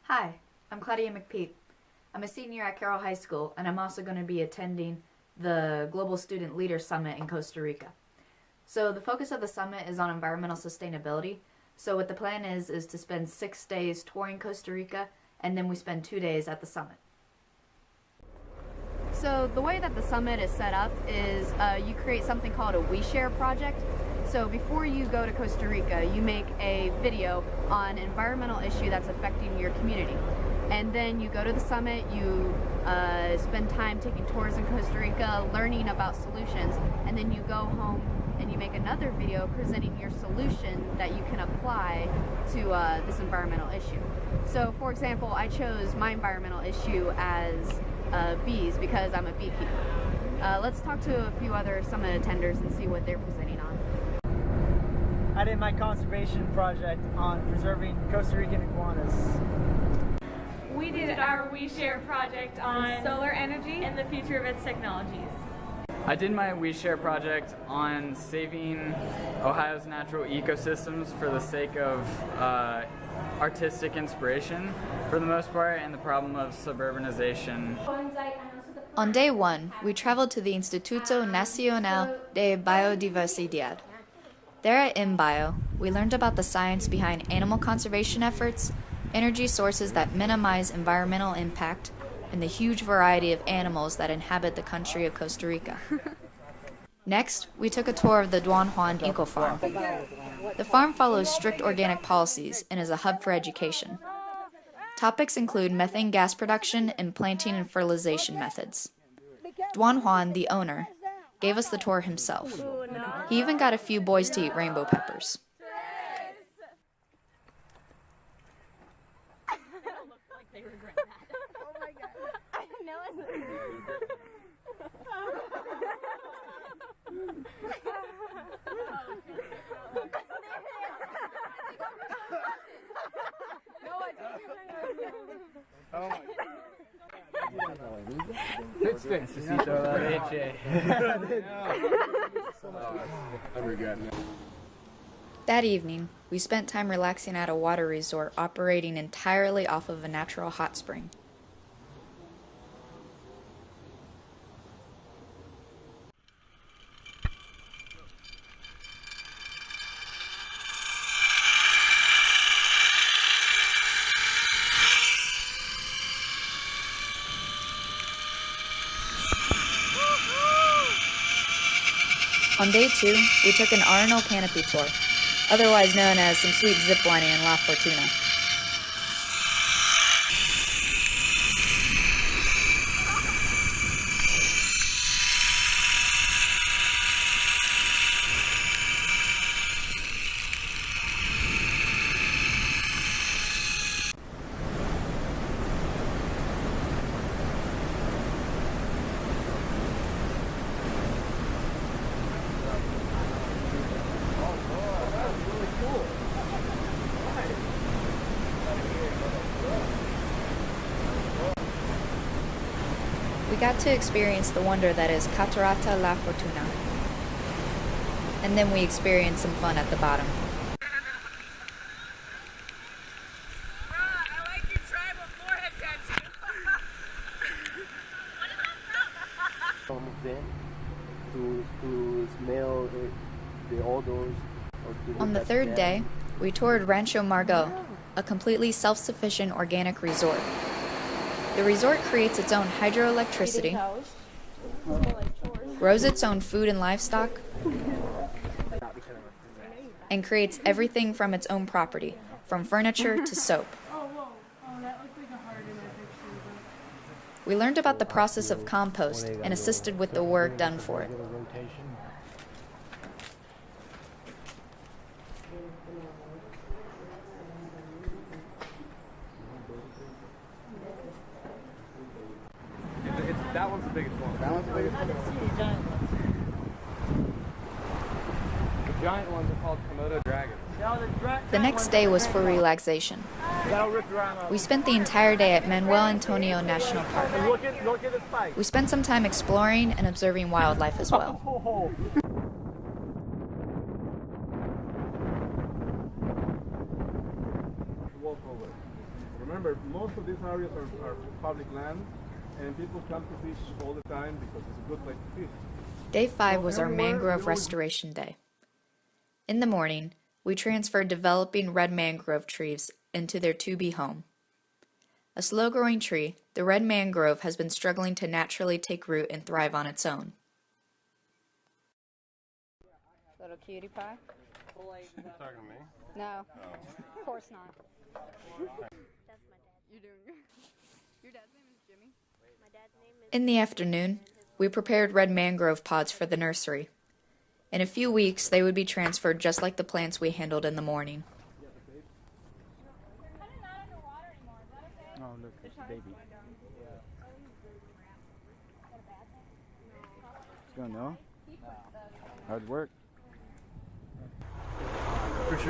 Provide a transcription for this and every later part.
Hi, I'm Claudia McPeak. I'm a senior at Carroll High School, and I'm also going to be attending the Global Student Leader Summit in Costa Rica. So the focus of the summit is on environmental sustainability. So what the plan is to spend 6 days touring Costa Rica, and then we spend 2 days at the summit. So the way that the summit is set up is you create something called a We Share project. So before you go to Costa Rica, you make a video on an environmental issue that's affecting your community. And then you go to the summit, you spend time taking tours in Costa Rica, learning about solutions, and then you go home and you make another video presenting your solution that you can apply to this environmental issue. So for example, I chose my environmental issue as bees because I'm a beekeeper. Let's talk to a few other summit attenders and see what they're presenting on. I did my conservation project on preserving Costa Rican iguanas. We did our We Share project on solar energy and the future of its technologies. I did my We Share project on saving Ohio's natural ecosystems for the sake of artistic inspiration, for the most part, and the problem of suburbanization. On day 1, we traveled to the Instituto Nacional de Biodiversidad. There at InBio, we learned about the science behind animal conservation efforts, energy sources that minimize environmental impact, and the huge variety of animals that inhabit the country of Costa Rica. Next, we took a tour of the Don Juan Eco Farm. The farm follows strict organic policies and is a hub for education. Topics include methane gas production and planting and fertilization methods. Don Juan, the owner, gave us the tour himself. He even got a few boys to eat rainbow peppers. Necesito la leche. That evening, we spent time relaxing at a water resort operating entirely off of a natural hot spring. On day 2, we took an Arno canopy tour, otherwise known as some sweet ziplining in La Fortuna. We got to experience the wonder that is Catarata La Fortuna. And then we experienced some fun at the bottom. I like your tribal forehead tattoo. Some of them to smell the odors. On the 3rd day, we toured Rancho Margot, a completely self-sufficient organic resort. The resort creates its own hydroelectricity, grows its own food and livestock, and creates everything from its own property, from furniture to soap. We learned about the process of compost and assisted with the work done for it. That one's the biggest one. That one's the biggest one. The giant ones are called Komodo dragons. The next day was for relaxation. We spent the entire day at Manuel Antonio National Park. Look at the spike. We spent some time exploring and observing wildlife as well. Walk over. Remember, most of these areas are public land, and people come to fish all the time because it's a good place to fish. Day 5 was our mangrove restoration day. In the morning, we transferred developing red mangrove trees into their to-be home. A slow-growing tree, the red mangrove has been struggling to naturally take root and thrive on its own. Little cutie pie? Talking to me? No, of course not. You're doing. Your dad's name is Jimmy? In the afternoon, we prepared red mangrove pods for the nursery. In a few weeks, they would be transferred just like the plants we handled in the morning. Oh, look, it's a baby. You don't know? Hard work.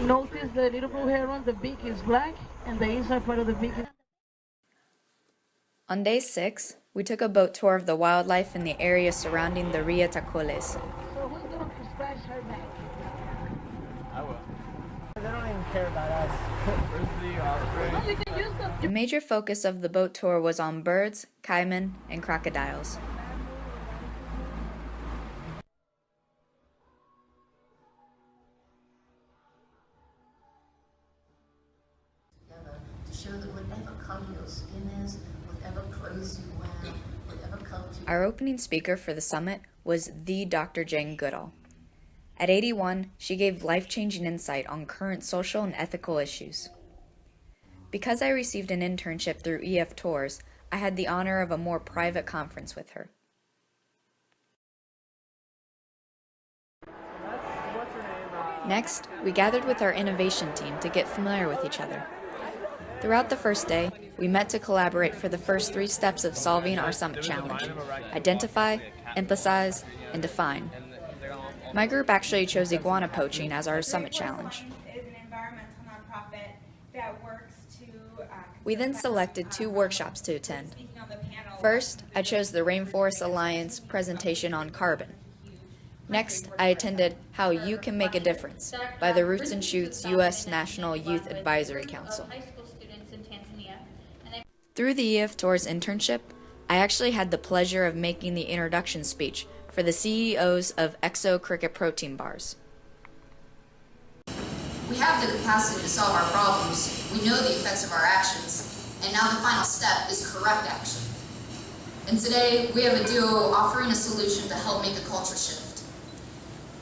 Notice the little blue hair on the beak is black and the inside part of the beak is... On day 6, we took a boat tour of the wildlife in the area surrounding the Ria Tacoles. So who's going to scratch her back? I will. They don't even care about us. Where's the osprey? Oh, you can use them. The major focus of the boat tour was on birds, caiman, and crocodiles. To show that whatever color your skin is, whatever clothes you wear, whatever culture. Our opening speaker for the summit was the Dr. Jane Goodall. At 81, she gave life-changing insight on current social and ethical issues. Because I received an internship through EF Tours, I had the honor of a more private conference with her. Next, we gathered with our innovation team to get familiar with each other. Throughout the first day, we met to collaborate for the first 3 steps of solving our summit challenge: identify, emphasize, and define. My group actually chose iguana poaching as our summit challenge. Is an environmental nonprofit that works to We then selected 2 workshops to attend. First, I chose the Rainforest Alliance presentation on carbon. Next, I attended How You Can Make a Difference by the Roots and Shoots U.S. National Youth Advisory Council. Through the EF Tours internship, I actually had the pleasure of making the introduction speech for the CEOs of Exo Cricket protein bars. We have the capacity to solve our problems. We know the effects of our actions. And now the final step is correct action. And today, we have a duo offering a solution to help make a culture shift.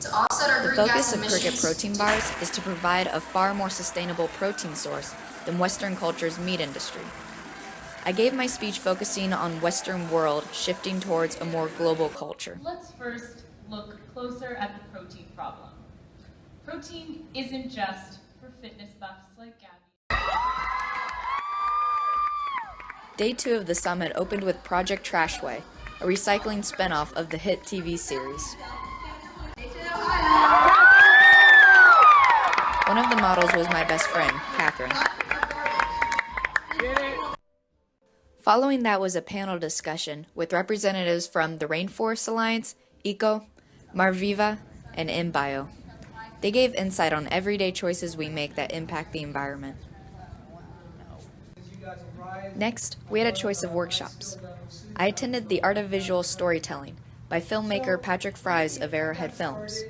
To offset our The greenhouse focus of emissions... cricket protein bars is to provide a far more sustainable protein source than Western culture's meat industry. I gave my speech focusing on Western world shifting towards a more global culture. Let's first look closer at the protein problem. Protein isn't just for fitness buffs like Gabby. Day 2 of the summit opened with Project Trashway, a recycling spinoff of the hit TV series. One of the models was my best friend, Catherine. Following that was a panel discussion with representatives from the Rainforest Alliance, ECO, Vida, and InBio. They gave insight on everyday choices we make that impact the environment. Next, we had a choice of workshops. I attended the Art of Visual Storytelling by filmmaker Patrick Fries of Arrowhead Films.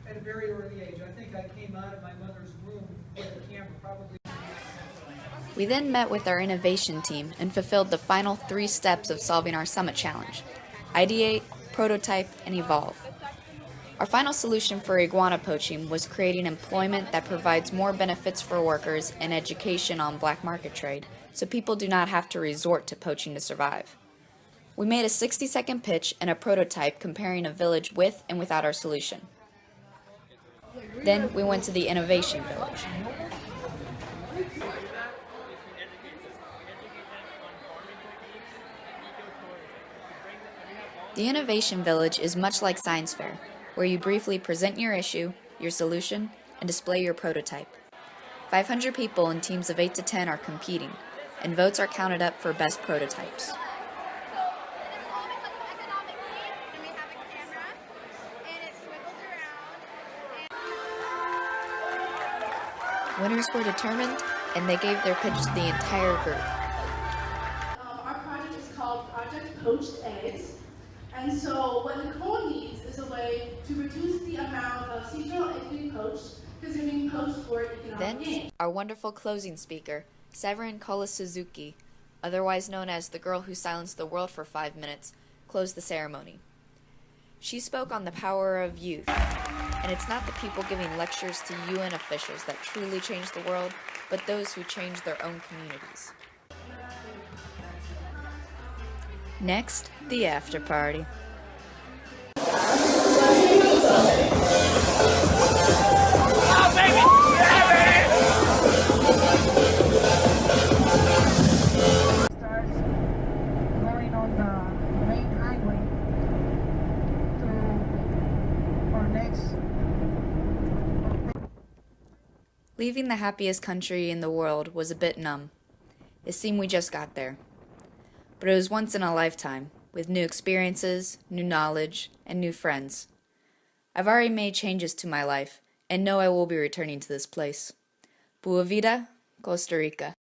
At a very early age, I think I came out of my mother's womb with a camera, probably. We then met with our innovation team and fulfilled the final 3 steps of solving our summit challenge: ideate, prototype, and evolve. Our final solution for iguana poaching was creating employment that provides more benefits for workers and education on black market trade, so people do not have to resort to poaching to survive. We made a 60-second pitch and a prototype comparing a village with and without our solution. Then we went to the Innovation Village. The Innovation Village is much like Science Fair, where you briefly present your issue, your solution, and display your prototype. 500 people in teams of 8 to 10 are competing, and votes are counted up for best prototypes. Winners were determined and they gave their pitch to the entire group. Our project is called Project Poached Eggs. And so what the cone needs is a way to reduce the amount of seashell eggs being poached, because they're being poached for economic gain. Then, our wonderful closing speaker, Severin Kola Suzuki, otherwise known as the girl who silenced the world for 5 minutes, closed the ceremony. She spoke on the power of youth, and it's not the people giving lectures to UN officials that truly change the world, but those who change their own communities. Next, the after party. Starts going on the main highway to our next. Leaving the happiest country in the world was a bit numb. It seemed we just got there. But it was once in a lifetime, with new experiences, new knowledge, and new friends. I've already made changes to my life, and know I will be returning to this place. Vida, Costa Rica.